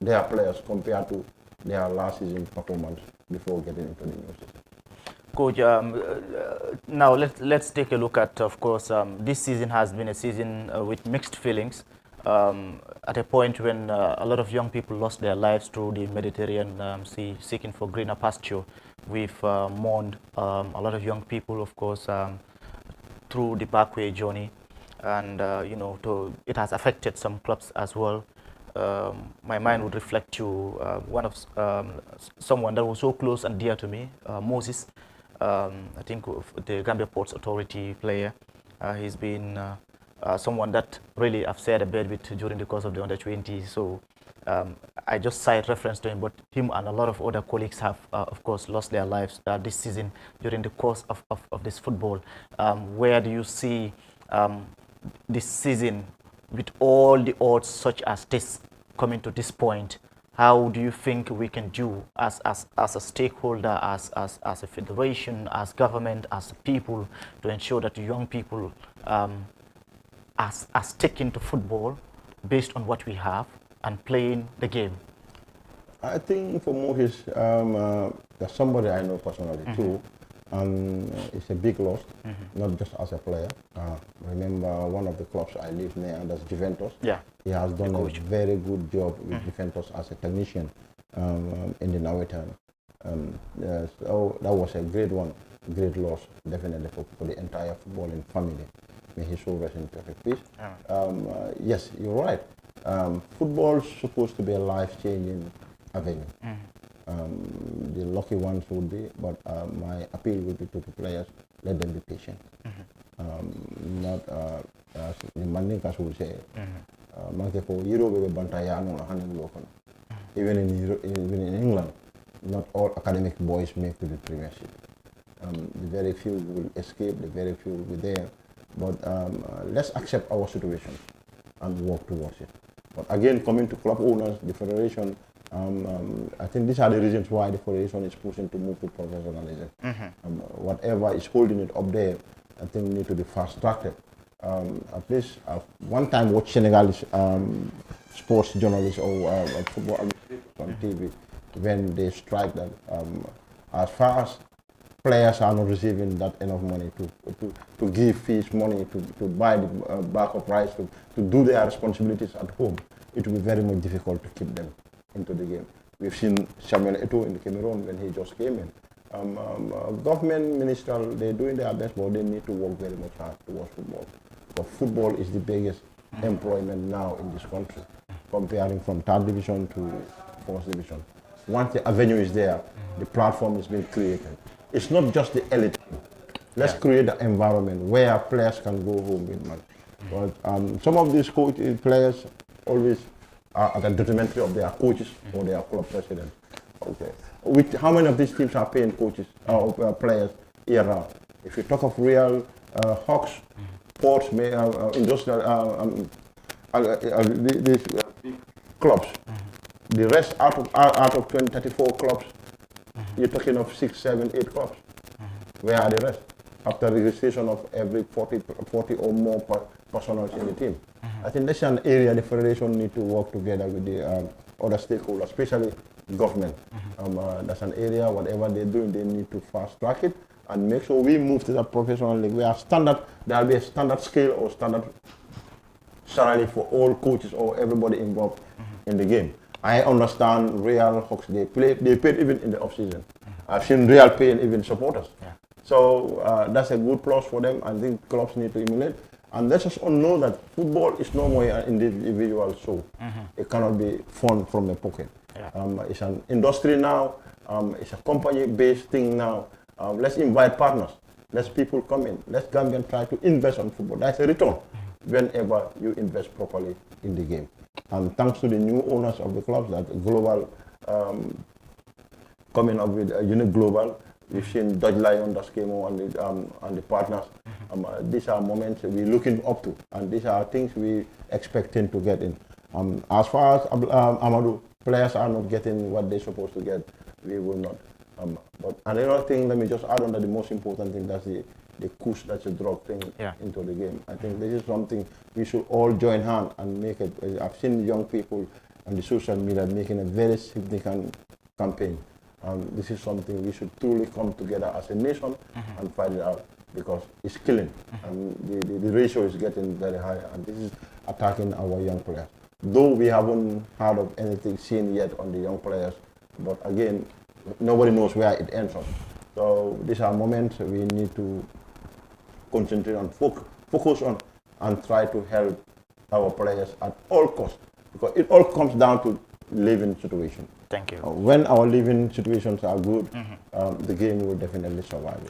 their players compared to their last season performance before getting into the new season. Coach, now let's take a look at, of course, this season has been a season with mixed feelings. At a point when a lot of young people lost their lives through the Mediterranean Sea, seeking for greener pasture. We've mourned a lot of young people, of course, through the Parkway journey, and you know, it has affected some clubs as well. My mind would reflect to one of someone that was so close and dear to me, Moses. I think the Gambia Ports Authority player. He's been someone that really I've shared a bed with during the course of the under-20. So I just cite reference to him, but him and a lot of other colleagues have, of course, lost their lives this season during the course of this football. Where do you see this season with all the odds such as this coming to this point? How do you think we can do as a stakeholder, as a federation, as government, as people, to ensure that young people are sticking to football based on what we have and playing the game? I think for Mohis, there's somebody I know personally too. It's a big loss, not just as a player. Remember one of the clubs I live near, that's Juventus. Yeah. He has done a very good job with Juventus as a technician in the Nawetan. So that was a great one, great loss, definitely for the entire footballing family. May his soul rest in perfect peace. Yes, you're right. Football is supposed to be a life-changing avenue. The lucky ones would be, but my appeal would be to the players, let them be patient. Not, as the Mandinkas would say, even in England, not all academic boys make to the Premiership. The very few will escape, the very few will be there. But let's accept our situation and work towards it. But again, coming to club owners, the federation, I think these are the reasons why the federation is pushing to move to professionalism. Whatever is holding it up there, I think need to be fast-tracked. At least one time watch Senegalese sports journalists or football on TV when they strike that as far as players are not receiving that enough money to give fees, money to buy the backup rights, to do their responsibilities at home, it will be very much difficult to keep them into the game. We've seen Samuel Eto'o in Cameroon when he just came in. Government, ministerial, they're doing their best, but they need to work very much hard towards football. But football is the biggest employment now in this country, comparing from 3rd division to 4th division. Once the avenue is there, the platform is being created. It's not just the elite. Let's create an environment where players can go home with money. But some of these players always are at the detriment of their coaches or their club president. Okay. How many of these teams are paying coaches or players year round? If you talk of Real, Hawks, Ports, industrial, these big clubs, the rest out of 34 clubs, you're talking of 6, 7, 8 clubs. Where are the rest? After registration of every 40 or more personnel in the team. I think that's an area the federation need to work together with the other stakeholders, especially government. That's an area, whatever they're doing, they need to fast track it and make sure we move to that professional league where there'll be a standard scale or standard salary for all coaches or everybody involved in the game. I understand Real Hawks, they paid even in the off-season. I've seen Real paying even supporters. So that's a good plus for them. I think clubs need to emulate. And let us all know that football is no more an individual show. It cannot be fun from the pocket. It's an industry now. It's a company-based thing now. Let's invite partners. Let's people come in. Let's Gambian try to invest on football. That's a return whenever you invest properly in the game. And thanks to the new owners of the clubs, that Global coming up with Unit Global. We've seen Dodge Lion, Das Kemo, and the partners. These are moments we're looking up to, and these are things we expecting to get in. As far as Amadou, players are not getting what they're supposed to get, we will not. But another thing, let me just add on that the most important thing, that's the push that's a drug thing into the game. I think this is something we should all join hands and make it. I've seen young people on the social media making a very significant campaign. This is something we should truly come together as a nation and fight it out, because it's killing. And the ratio is getting very high, and this is attacking our young players. Though we haven't heard of anything seen yet on the young players, but again, nobody knows where it ends up. So these are moments we need to concentrate on, focus on, and try to help our players at all costs, because it all comes down to living situation. Thank you. When our living situations are good, the game will definitely survive.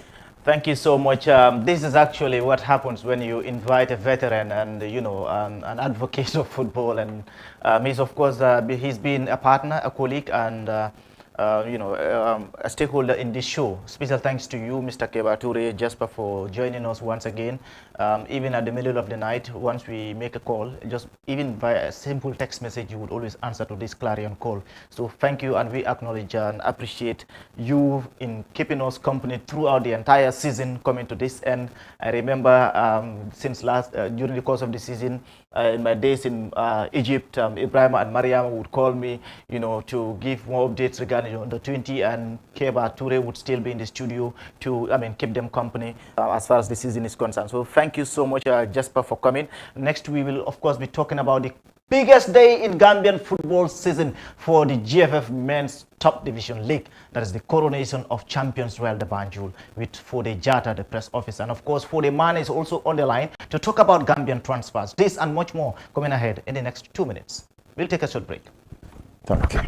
Thank you so much. This is actually what happens when you invite a veteran and, you know, an advocate of football. And he's, of course, he's been a partner, a colleague, and you know, a stakeholder in this show. Special thanks to you, Mr. Keba Toure, Jasper, for joining us once again. Even at the middle of the night, once we make a call, just even by a simple text message, you would always answer to this clarion call. So thank you, and we acknowledge and appreciate you in keeping us company throughout the entire season, coming to this end. I remember since during the course of the season, in my days in Egypt, Ibrahim and Mariam would call me, you know, to give more updates regarding under 20, and Keba Toure would still be in the studio to, keep them company as far as the season is concerned. So thank you so much, Jasper, for coming. Next, we will, of course, be talking about the biggest day in Gambian football season for the GFF Men's Top Division League. That is the coronation of champions Royal de Banjul with Fode Jata, the press officer. And of course, Fode Man is also on the line to talk about Gambian transfers. This and much more coming ahead in the next 2 minutes. We'll take a short break. Thank you.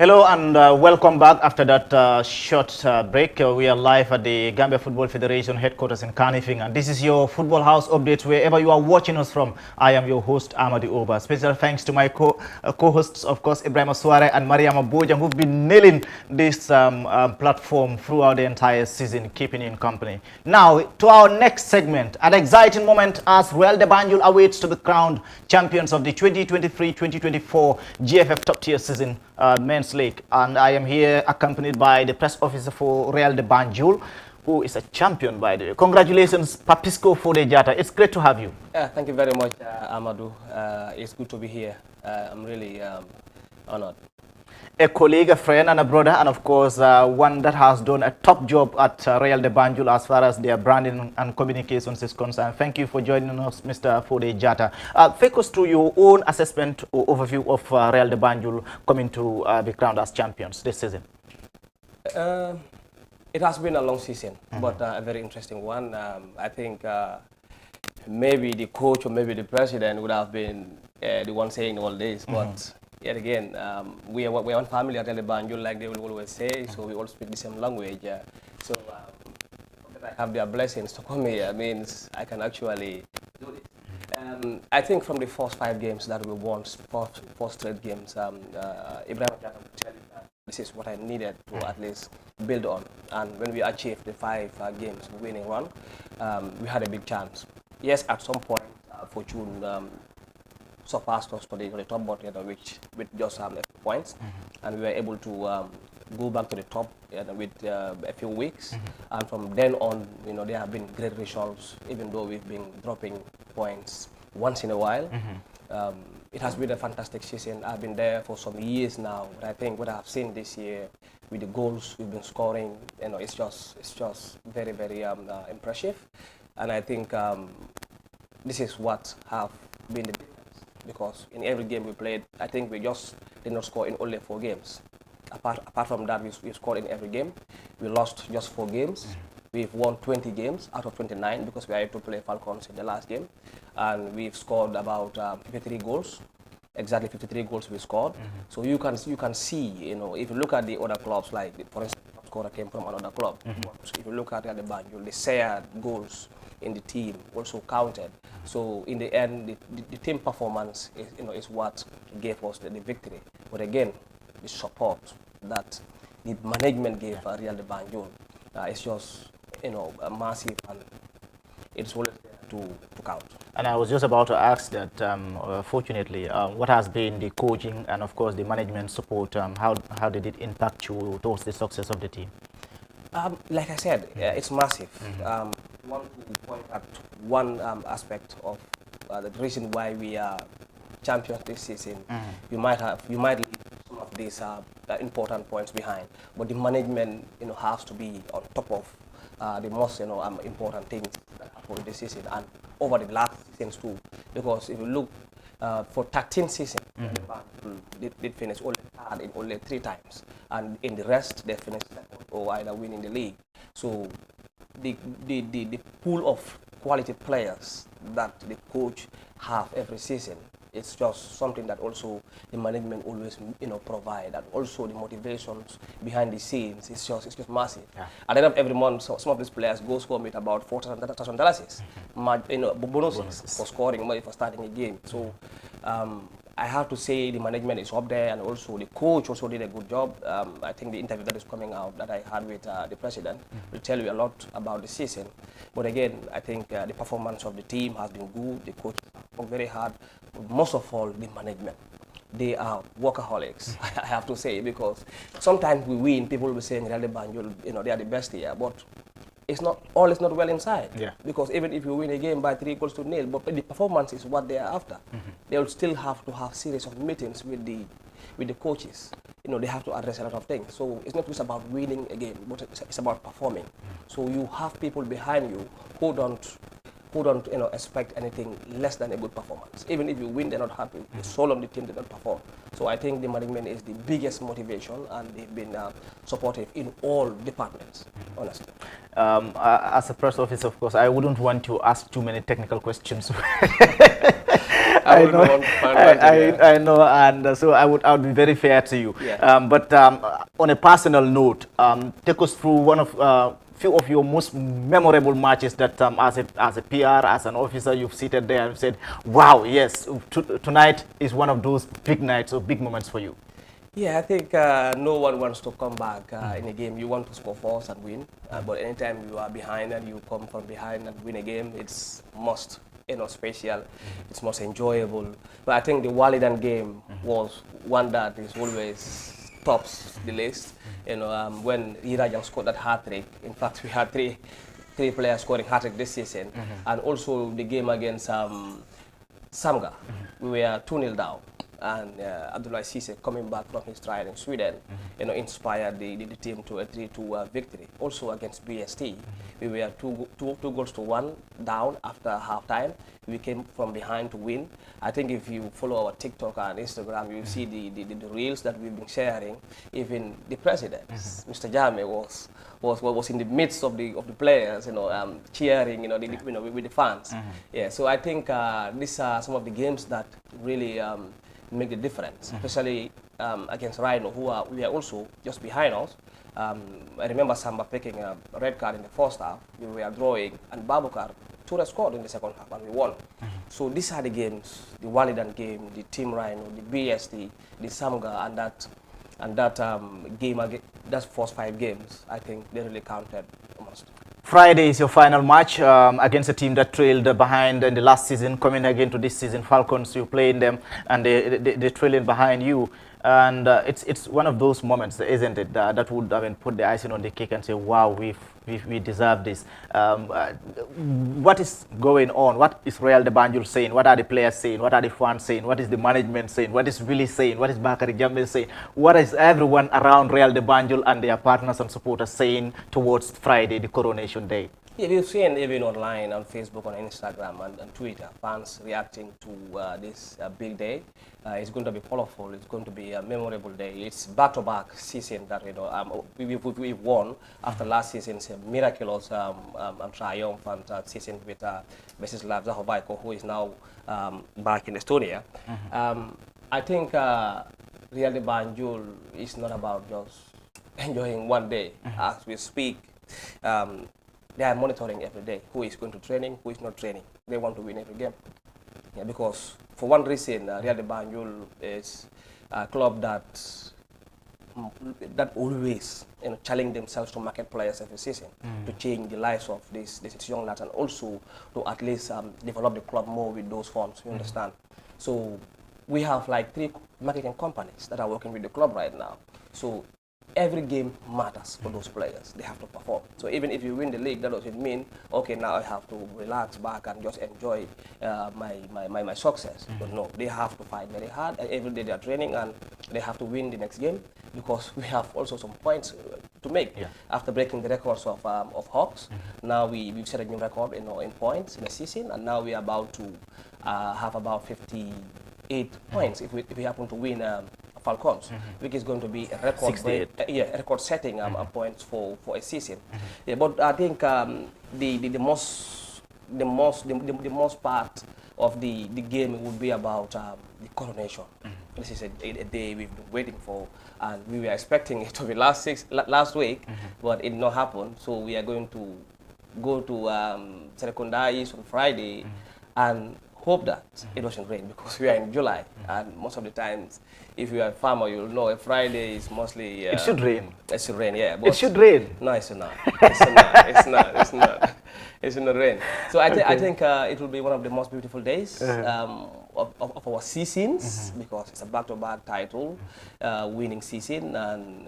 Hello and welcome back after that short break. We are live at the Gambia Football Federation headquarters in Kanifing, and this is your Football House update wherever you are watching us from. I am your host, Amadi Oba. Special thanks to my co-hosts, of course, Ibrahim Suare and Mariama Bojang, who've been nailing this platform throughout the entire season, keeping you in company. Now, to our next segment, an exciting moment as Real de Banjul awaits to be crowned champions of the 2023-2024 GFF top tier season men's league, and I am here accompanied by the press officer for Real de Banjul, who is a champion, by the way. Congratulations, Papisco Fodejata. It's great to have you. Thank you very much, Amadou. It's good to be here. I'm really honored. A colleague, a friend, and a brother, and of course, one that has done a top job at Real de Banjul as far as their branding and communications is concerned. Thank you for joining us, Mr. Fodejata. Take us through your own assessment or overview of Real de Banjul coming to be crowned as champions this season. It has been a long season, but a very interesting one. I think maybe the coach or maybe the president would have been the one saying all this, but yet again, we are one family at Real de Banjul, like they will always say, so we all speak the same language. So I have their blessings to come here means I can actually do this. I think from the first 5 games that we won, four straight games, Ibrahim Jata would tell you that this is what I needed to at least build on. And when we achieved the 5 games winning run, we had a big chance. Yes, at some point, Fortune surpassed us to the top bottom, with just points, and we were able to go back to the top with a few weeks, and from then on, there have been great results, even though we've been dropping points once in a while. It has been a fantastic season. I've been there for some years now, but I think what I've seen this year with the goals we've been scoring, it's just very, very impressive, and I think this is what have been the difference. Because in every game we played, I think we just did not score in only 4 games. Apart from that, we scored in every game. We lost just 4 games. We've won 20 games out of 29 because we had to play Falcons in the last game. And we've scored about 53 goals. Exactly 53 goals we scored. So you can see, if you look at the other clubs, like for instance, the top scorer came from another club. If you look at the Banjul, the shared goals in the team also counted. So in the end, the team performance is what gave us the victory. But again, the support that the management gave Real de Banjul is just massive, and it's always there to count. And I was just about to ask that, fortunately, what has been the coaching and of course the management support? How did it impact you towards the success of the team? Like I said, it's massive. I want to point at one aspect of the reason why we are champions this season. You might leave some of these important points behind, but the management has to be on top of the most important things for this season and over the last seasons too. Because if you look for 13 seasons, they finished only third in only 3 times, and in the rest they finished second or either winning the league. So the pool of quality players that the coach have every season, it's just something that also the management always provide, and also the motivations behind the scenes, it's just massive. At the end of every month, so some of these players go score with about $4,000 bonuses for scoring money for starting a game. So I have to say the management is up there, and also the coach also did a good job. I think the interview that is coming out that I had with the president will tell you a lot about the season. But again, I think the performance of the team has been good. The coach worked very hard. But most of all, the management. They are workaholics, I have to say, because sometimes we win, people will be saying Real de Banjul, they are the best here, but it's not well inside. Because even if you win a game by 3-0, but the performance is what they are after. They will still have to have series of meetings with the coaches. They have to address a lot of things. So it's not just about winning a game, but it's about performing. So you have people behind you who don't expect anything less than a good performance. Even if you win, they're not happy. It's all on the team, they don't perform. So I think the management is the biggest motivation, and they've been supportive in all departments, honestly. As a press officer, of course, I wouldn't want to ask too many technical questions. I know. I know, and so I would be very fair to you. Yeah. But on a personal note, take us through one of few of your most memorable matches that as a PR, as an officer, you've seated there and said, wow, yes, tonight is one of those big nights or big moments for you. Yeah, I think no one wants to come back in a game. You want to score first and win, but anytime you are behind and you come from behind and win a game, it's most special. It's most enjoyable. But I think the Walidan game was one that is always tops the list. You know, when Irajang scored that hat-trick, in fact, we had three players scoring hat-trick this season, and also the game against Samga, we were 2-0 down. And Abdullah Cisse coming back from his trial in Sweden, you know, inspired the team to a 3-2 victory. Also against BST, we were two goals to one down after halftime. We came from behind to win. I think if you follow our TikTok and Instagram, you see the reels that we've been sharing. Even the president, Mr. Jame, was in the midst of the players, you know, cheering, you know, with the fans. Yeah, so I think these are some of the games that really make the difference, especially against Rhino, we are also just behind us. I remember Samba picking a red card in the first half. We were drawing, and Babukar Tura scored in the second half, and we won. So these are the games: the Walidan game, the Team Rhino, the BST, the Samga, and that game against that first 5 games. I think they really counted almost. Friday is your final match against a team that trailed behind in the last season, coming again to this season. Falcons, you playing them, and they're trailing behind you. And it's one of those moments, isn't it, that would put the icing on the cake and say, wow, we deserve this. What is going on? What is Real de Banjul saying? What are the players saying? What are the fans saying? What is the management saying? What is Willie saying? What is Bakary Jammeh saying? What is everyone around Real de Banjul and their partners and supporters saying towards Friday, the coronation day? Yeah, we've seen even online, on Facebook, on Instagram, and Twitter, fans reacting to this big day. It's going to be colorful. It's going to be a memorable day. It's back-to-back season that we've won after last season's miraculous triumph and season with Mrs. Zahovaiko, who is now back in Estonia. I think Real de Banjul is not about just enjoying one day. As we speak, they are monitoring every day who is going to training, who is not training. They want to win every game. Yeah, because for one reason, Real de Banjul is a club that always challenge themselves to market players every season, to change the lives of these young lads, and also to at least develop the club more with those funds. You understand? So we have like 3 marketing companies that are working with the club right now. So every game matters for those players. They have to perform. So even if you win the league, that doesn't mean, okay, now I have to relax back and just enjoy my success. But no, they have to fight very hard. Every day they are training, and they have to win the next game, because we have also some points to make. After breaking the records of Hawks, now we've set a new record in points in the season, and now we are about to have about 58 points if we happen to win Falcons, which is going to be a record, record-setting points for a season. Yeah, but I think the most part of the game would be about the coronation. This is a day we've been waiting for, and we were expecting it to be last week, but it did not happen. So we are going to go to Serekundais on Friday and hope that it doesn't rain, because we are in July, and most of the times, if you are a farmer, you'll know a Friday is mostly... it should rain. It should rain, yeah. It should rain. No, it's not. It's not. It's not rain. So I think it will be one of the most beautiful days of our seasons, because it's a back-to-back title, winning season, and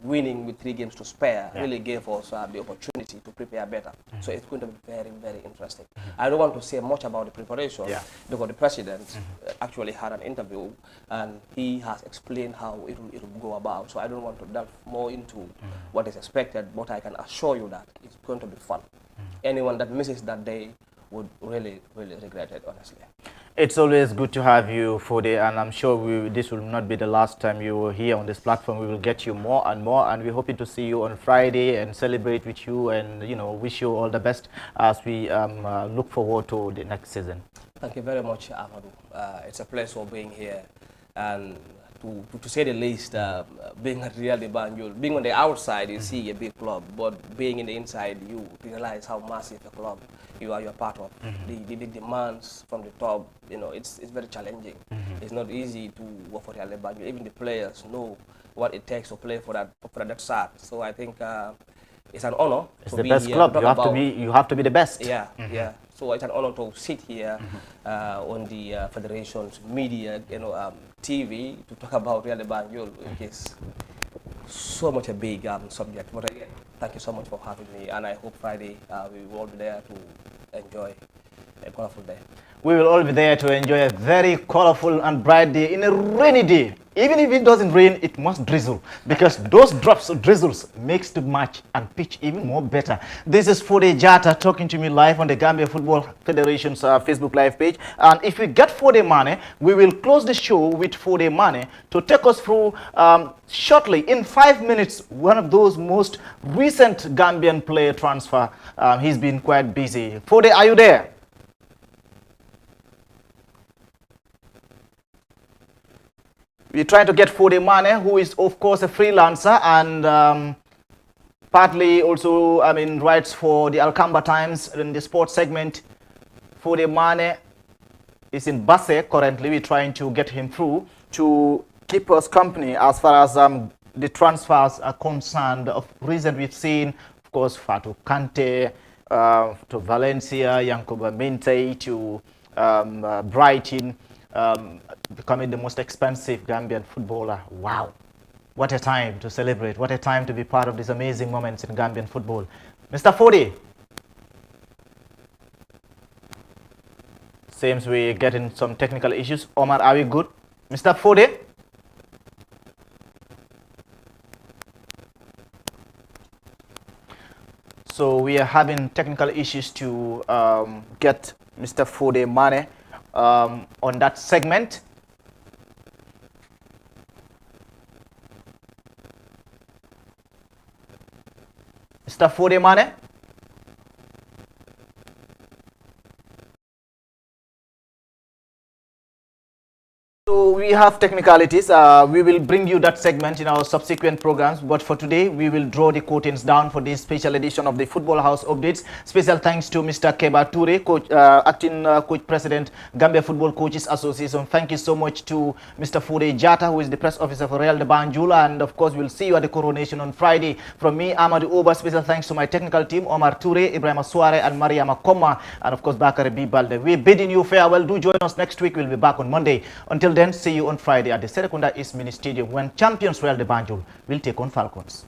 winning with 3 games to spare really gave us the opportunity to prepare better. So it's going to be very, very interesting. I don't want to say much about the preparation, because the president actually had an interview, and he has explained how it will go about. So I don't want to delve more into what is expected, but I can assure you that it's going to be fun. Anyone that misses that day would really, really regret it, honestly. It's always good to have you, Fode, and I'm sure this will not be the last time you are here on this platform. We will get you more and more, and we're hoping to see you on Friday and celebrate with you, and wish you all the best as we look forward to the next season. Thank you very much, Amadou. It's a pleasure being here, and to say the least, being at Real de Banjul, being on the outside, you see a big club, but being in the inside, you realize how massive a club you're part of. The demands from the top, you know, it's very challenging. It's not easy to work for Real de Banjul. Even the players know what it takes to play for that side. So I think it's an honor. It's the best club. You have to be the best. Yeah, yeah. So it's an honor to sit here on the federation's media, you know, TV to talk about Real de Banjul, which is so much a big subject. But again, thank you so much for having me, and I hope Friday we will all be there to enjoy a colorful day. We will all be there to enjoy a very colorful and bright day in a rainy day. Even if it doesn't rain, it must drizzle, because those drops of drizzles makes the match and pitch even more better. This is Fode Jata talking to me live on the Gambia Football Federation's Facebook Live page. And if we get Fode Mane, we will close the show with Fode Mane to take us through shortly, in 5 minutes, one of those most recent Gambian player transfer. He's been quite busy. Fode, are you there? We're trying to get Fode Mane, who is of course a freelancer and partly also, I mean, writes for the Alcamba Times in the sports segment. Fode Mane is in Basse currently. We're trying to get him through to keep us company as far as the transfers are concerned. Of recent, we've seen, of course, Fatou Kante to Valencia, Yankuba Minte to Brighton. Becoming the most expensive Gambian footballer. Wow, what a time to celebrate, what a time to be part of these amazing moments in Gambian football. Mr. Fode, seems we're getting some technical issues. Omar, are we good? Mr. Fode? So we are having technical issues to get Mr. Fode Mane on that segment. Mr. Fode Mane? So we have technicalities. We will bring you that segment in our subsequent programs. But for today, we will draw the curtains down for this special edition of the Football House Updates. Special thanks to Mr. Keba Toure, coach, acting coach president, Gambia Football Coaches Association. Thank you so much to Mr. Fode Jata, who is the press officer for Real de Banjul. And of course, we'll see you at the coronation on Friday. From me, Amadou Oba, special thanks to my technical team, Omar Toure, Ibrahim Suare, and Mariama Koma, and of course, Bakary B. Balde. We're bidding you farewell. Do join us next week. We'll be back on Monday. Until then, see you on Friday at the Serekunda East Mini Stadium when champions Real de Banjul will take on Falcons.